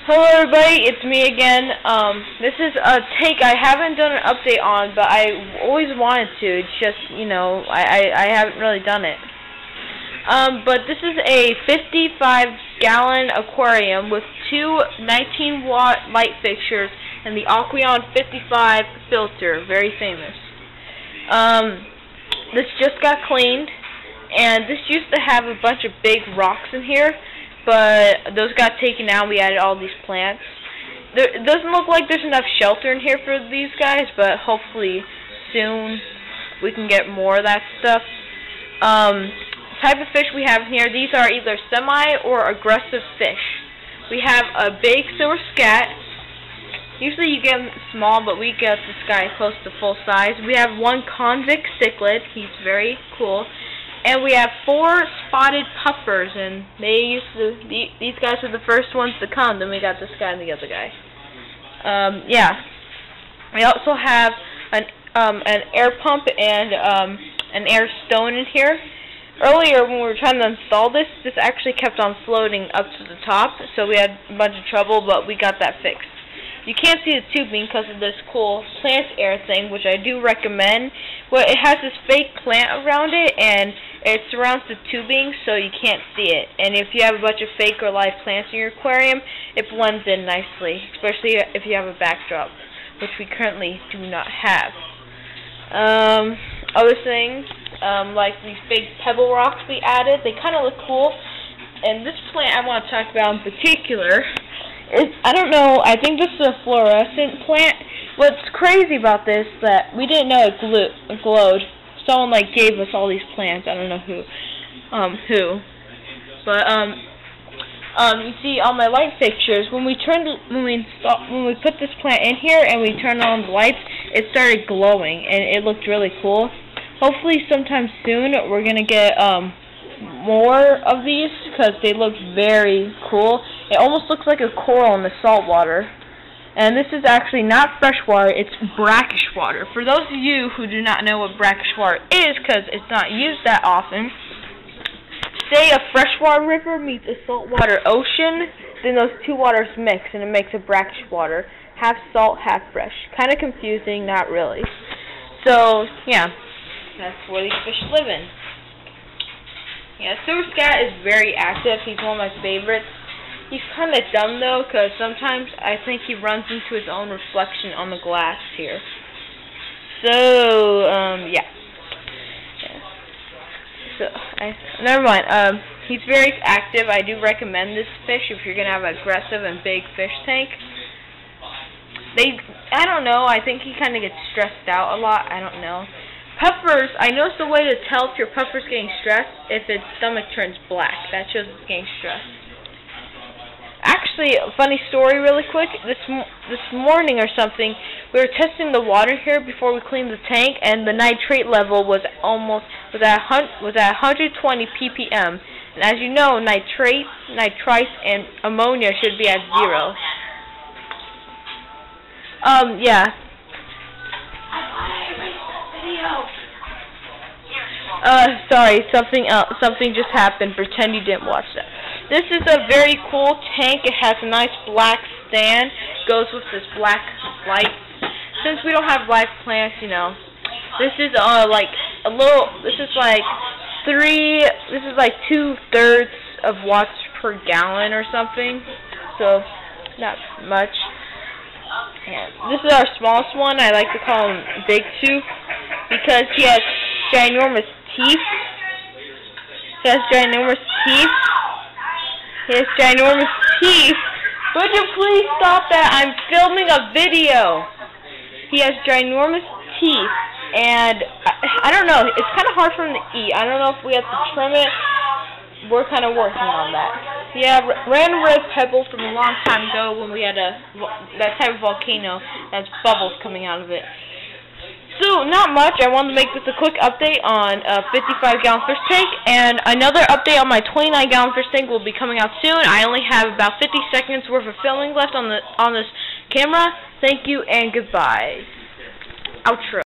Hello everybody, it's me again. This is a take I haven't done an update on, but I always wanted to. It's just, I haven't really done it. But this is a 55-gallon aquarium with two 19-watt light fixtures and the Aqueon 55 filter, very famous. This just got cleaned, and this used to have a bunch of big rocks in here, but those got taken out. We added all these plants. It doesn't look like there's enough shelter in here for these guys, but hopefully soon we can get more of that stuff. Type of fish we have in here, these are either semi or aggressive fish. We have a big silver scat. Usually you get them small, but we get this guy close to full size. We have one convict cichlid. He's very cool. And we have 4 spotted puffers, and these guys were the first ones to come. Then we got this guy and the other guy. Yeah. We also have an air pump and an air stone in here. Earlier, when we were trying to install this actually kept on floating up to the top, so we had a bunch of trouble, but we got that fixed. You can't see the tubing because of this cool plant air thing, which I do recommend. Well, it has this fake plant around it, and it surrounds the tubing, so you can't see it. And if you have a bunch of fake or live plants in your aquarium, it blends in nicely, especially if you have a backdrop, which we currently do not have. Other things, like these big pebble rocks we added, they kind of look cool. And this plant I want to talk about in particular is, I don't know, I think this is a fluorescent plant. What's crazy about this that we didn't know it glowed. Someone gave us all these plants. I don't know who. But you see on my light fixtures, when we put this plant in here and we turned on the lights, it started glowing and it looked really cool. Hopefully sometime soon we're gonna get more of these because they look very cool. It almost looks like a coral in the salt water. And this is actually not fresh water, it's brackish water. For those of you who do not know what brackish water is, because it's not used that often, say a freshwater river meets a saltwater ocean, then those two waters mix and it makes a brackish water. Half salt, half fresh. Kind of confusing, not really. So, yeah, that's where these fish live in. Yeah, silver scat is very active. He's one of my favorites. He's kind of dumb, though, because sometimes I think he runs into his own reflection on the glass here. So, yeah. So, never mind. He's very active. I do recommend this fish if you're going to have an aggressive and big fish tank. I don't know. I think he kind of gets stressed out a lot. I don't know. Puffers, I noticed a way to tell if your puffer's getting stressed if its stomach turns black. That shows it's getting stressed. Actually, a funny story really quick. This morning or something, we were testing the water here before we cleaned the tank, and the nitrate level was at 120 ppm. And as you know, nitrates, and ammonia should be at 0. Yeah. Sorry, something just happened. Pretend you didn't watch that. This is a very cool tank. It has a nice black stand. Goes with this black light. Since we don't have live plants, this is this is like 2/3 of watts per gallon or something. So not much. And this is our smallest one. I like to call him Big Two because he has ginormous teeth. He has ginormous teeth. Would you please stop that? I'm filming a video. He has ginormous teeth, and I don't know. It's kind of hard for him to eat. I don't know if we have to trim it. We're kind of working on that. Yeah, random red pebbles from a long time ago when we had that type of volcano that has bubbles coming out of it. So, not much. I wanted to make this a quick update on a 55-gallon fish tank, and another update on my 29-gallon fish tank will be coming out soon. I only have about 50 seconds worth of filming left on this camera. Thank you and goodbye. Outro.